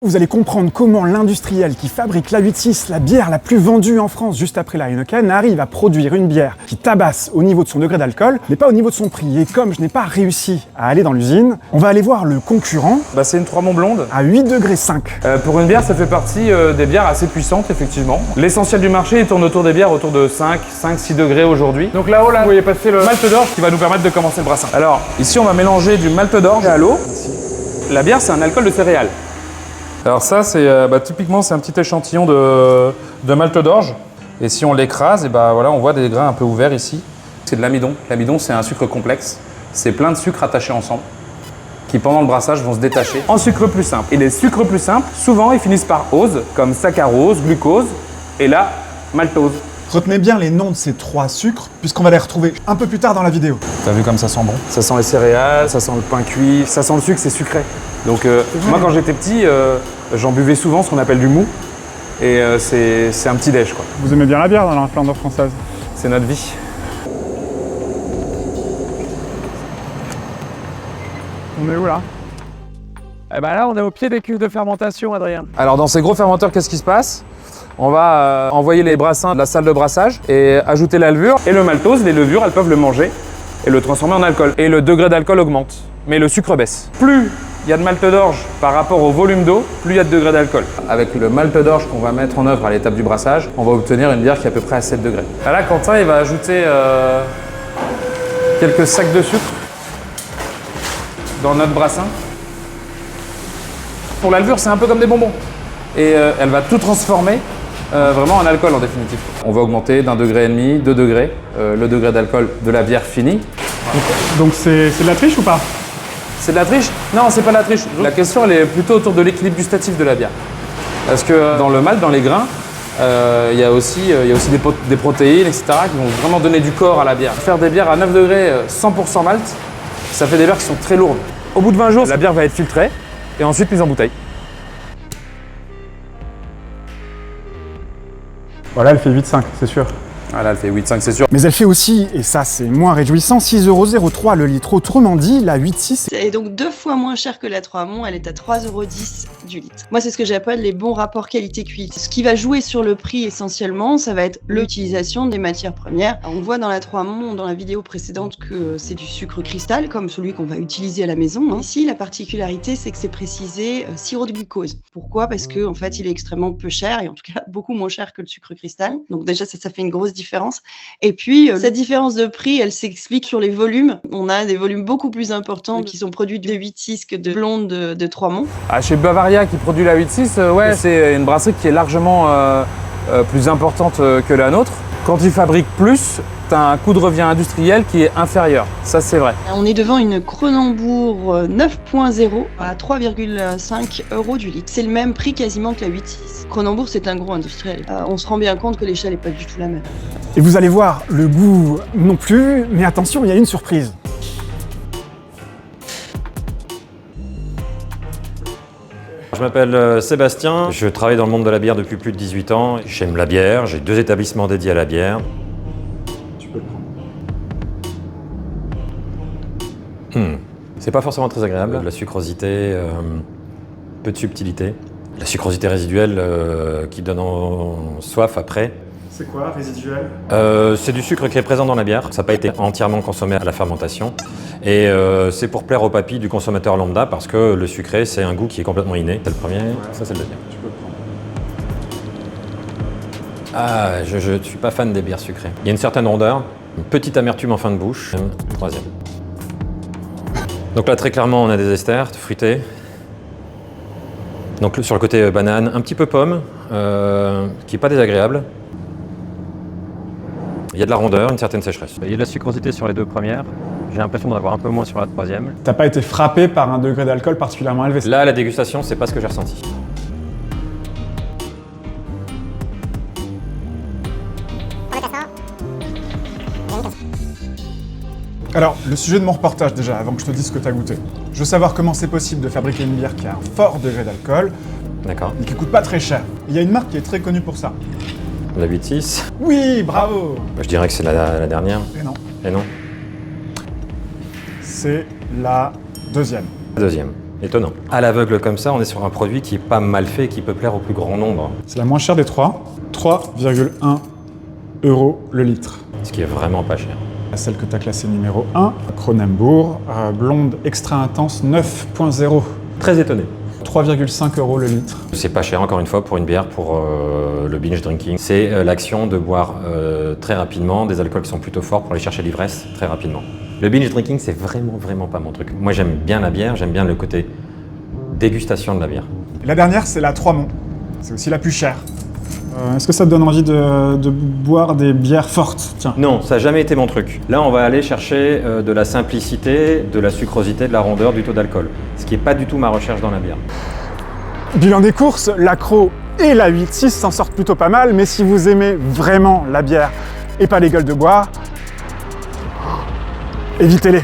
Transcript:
Vous allez comprendre comment l'industriel qui fabrique la 8-6, la bière la plus vendue en France juste après la Heineken, arrive à produire une bière qui tabasse au niveau de son degré d'alcool, mais pas au niveau de son prix. Et comme je n'ai pas réussi à aller dans l'usine, on va aller voir le concurrent. C'est une 3 Mont blonde. À 8 degrés 5. Pour une bière, ça fait partie des bières assez puissantes, effectivement. L'essentiel du marché, il tourne autour des bières autour de 5-6 degrés aujourd'hui. Donc là-haut, vous voyez passer le malt d'orge qui va nous permettre de commencer le brassin. Alors, ici, on va mélanger du malt d'orge à l'eau. La bière, c'est un alcool de céréales. Alors ça, c'est typiquement, c'est un petit échantillon de malt d'orge. Et si on l'écrase, et voilà, on voit des grains un peu ouverts ici. C'est de l'amidon. L'amidon, c'est un sucre complexe. C'est plein de sucres attachés ensemble qui, pendant le brassage, vont se détacher en sucre plus simple. Et les sucres plus simples, souvent, ils finissent par ose, comme saccharose, glucose, et là, maltose. Retenez bien les noms de ces 3 sucres, puisqu'on va les retrouver un peu plus tard dans la vidéo. T'as vu comme ça sent bon? Ça sent les céréales, ça sent le pain cuit, ça sent le sucre, c'est sucré. Donc moi, quand j'étais petit, j'en buvais souvent ce qu'on appelle du mou. Et c'est un petit déj, quoi. Vous aimez bien la bière dans la Flandre française? C'est notre vie. On est où là? Eh ben là, on est au pied des cuves de fermentation, Adrien. Alors dans ces gros fermenteurs, qu'est-ce qui se passe? On va envoyer les brassins de la salle de brassage et ajouter la levure. Et le maltose, les levures, elles peuvent le manger et le transformer en alcool. Et le degré d'alcool augmente, mais le sucre baisse. Plus il y a de malt d'orge par rapport au volume d'eau, plus il y a de degrés d'alcool. Avec le malt d'orge qu'on va mettre en œuvre à l'étape du brassage, on va obtenir une bière qui est à peu près à 7 degrés. Là, Quentin, il va ajouter quelques sacs de sucre dans notre brassin. Pour la levure, c'est un peu comme des bonbons. Et elle va tout transformer vraiment en alcool en définitive. On va augmenter d'1,5 degré, 2 degrés, le degré d'alcool de la bière finie. Donc c'est de la triche ou pas? C'est de la triche? Non, c'est pas de la triche. La question, elle est plutôt autour de l'équilibre gustatif de la bière. Parce que dans le malt, dans les grains, il y a aussi des protéines, etc., qui vont vraiment donner du corps à la bière. Faire des bières à 9 degrés, 100% malt, ça fait des bières qui sont très lourdes. Au bout de 20 jours, la bière va être filtrée et ensuite mise en bouteille. Voilà, elle fait 8,5, c'est sûr. Voilà, elle fait 8,5, c'est sûr. Mais elle fait aussi, et ça c'est moins réjouissant, 6,03 € le litre. Autrement dit, la 8,6... Elle est donc 2 fois moins chère que la 3 Mont, elle est à 3,10 € du litre. Moi, c'est ce que j'appelle les bons rapports qualité-prix. Ce qui va jouer sur le prix essentiellement, ça va être l'utilisation des matières premières. On voit dans la 3 Mont, dans la vidéo précédente, que c'est du sucre cristal, comme celui qu'on va utiliser à la maison. Ici, la particularité, c'est que c'est précisé sirop de glucose. Pourquoi? Parce que en fait, il est extrêmement peu cher, et en tout cas beaucoup moins cher que le sucre cristal. Donc déjà, ça fait une grosse différence. Et puis, cette différence de prix, elle s'explique sur les volumes. On a des volumes beaucoup plus importants qui sont produits de 8,6 que de blonde de 3 Mont. Chez Bavaria, qui produit la 8,6, ouais, c'est une brasserie qui est largement plus importante que la nôtre. Quand ils fabriquent plus, tu as un coût de revient industriel qui est inférieur. Ça, c'est vrai. On est devant une Kronenbourg 9.0 à 3,5 € du litre. C'est le même prix quasiment que la 8,6. Kronenbourg, c'est un gros industriel. On se rend bien compte que l'échelle n'est pas du tout la même. Et vous allez voir, le goût non plus, mais attention, il y a une surprise. Je m'appelle Sébastien, je travaille dans le monde de la bière depuis plus de 18 ans. J'aime la bière, j'ai 2 établissements dédiés à la bière. Tu peux le prendre. C'est pas forcément très agréable, la sucrosité, peu de subtilité. La sucrosité résiduelle qui donne soif après. C'est quoi, résiduel? C'est du sucre qui est présent dans la bière, ça n'a pas été entièrement consommé à la fermentation. Et c'est pour plaire au papy du consommateur lambda parce que le sucré, c'est un goût qui est complètement inné. C'est le premier, ça c'est le deuxième. Tu peux le prendre. Ah, je ne suis pas fan des bières sucrées. Il y a une certaine rondeur, une petite amertume en fin de bouche. Troisième. Donc là, très clairement, on a des esters fruités. Donc sur le côté banane, un petit peu pomme, qui n'est pas désagréable. Il y a de la rondeur, une certaine sécheresse. Il y a de la sucrosité sur les 2 premières. J'ai l'impression d'en avoir un peu moins sur la 3e. T'as pas été frappé par un degré d'alcool particulièrement élevé? Là, à la dégustation, c'est pas ce que j'ai ressenti. Alors, le sujet de mon reportage déjà, avant que je te dise ce que t'as goûté. Je veux savoir comment c'est possible de fabriquer une bière qui a un fort degré d'alcool, D'accord. mais qui coûte pas très cher. Il y a une marque qui est très connue pour ça. La 8,6. Oui, bravo! Je dirais que c'est la dernière. Et non. Et non. C'est la deuxième. La deuxième. Étonnant. À l'aveugle comme ça, on est sur un produit qui est pas mal fait et qui peut plaire au plus grand nombre. C'est la moins chère des trois. 3,1 € le litre. Ce qui est vraiment pas cher. Celle que tu as classée numéro 1, Kronenbourg, blonde extra intense 9.0. Très étonné. 3,5 € le litre. C'est pas cher encore une fois pour une bière pour le binge drinking. C'est l'action de boire très rapidement des alcools qui sont plutôt forts pour aller chercher l'ivresse très rapidement. Le binge drinking, c'est vraiment pas mon truc. Moi j'aime bien la bière, j'aime bien le côté dégustation de la bière. La dernière, c'est la Trois-Monts. C'est aussi la plus chère. Est-ce que ça te donne envie de boire des bières fortes? Tiens. Non, ça n'a jamais été mon truc. Là, on va aller chercher de la simplicité, de la sucrosité, de la rondeur, du taux d'alcool. Ce qui n'est pas du tout ma recherche dans la bière. Bilan des courses, l'Accro et la 8-6 s'en sortent plutôt pas mal, mais si vous aimez vraiment la bière et pas les gueules de bois, évitez-les.